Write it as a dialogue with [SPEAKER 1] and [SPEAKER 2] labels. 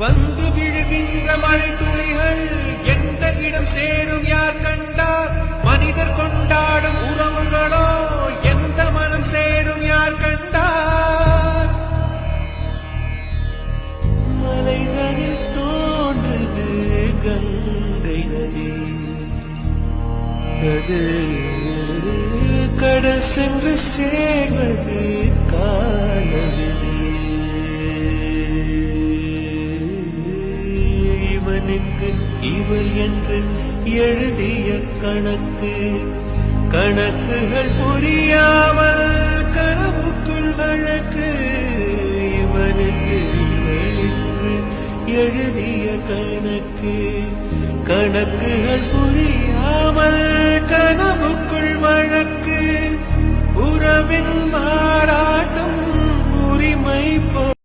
[SPEAKER 1] வந்து விழுகின்ற மழை துளிகள் எந்த இடம் சேரும் யார் கண்டார்? மனிதர் கொண்டாடும் உறவுகளோ எந்த மனம் சேரும் யார் கண்டார்? மலைதனில் தோன்றுது கங்கை நதி, அது கடல் சென்று சேர்வது காலவிதி. இவனுக்கு இவள் என்று எழுதிய கணக்குகள் புரியாமல் கனவுக்குள் வழக்கு. இவனுக்கு இவள் என்று எழுதிய கணக்குகள் புரியாமல் கனவுக்குள் வழக்கு. உறவின் மாறாட்டம் உரிமை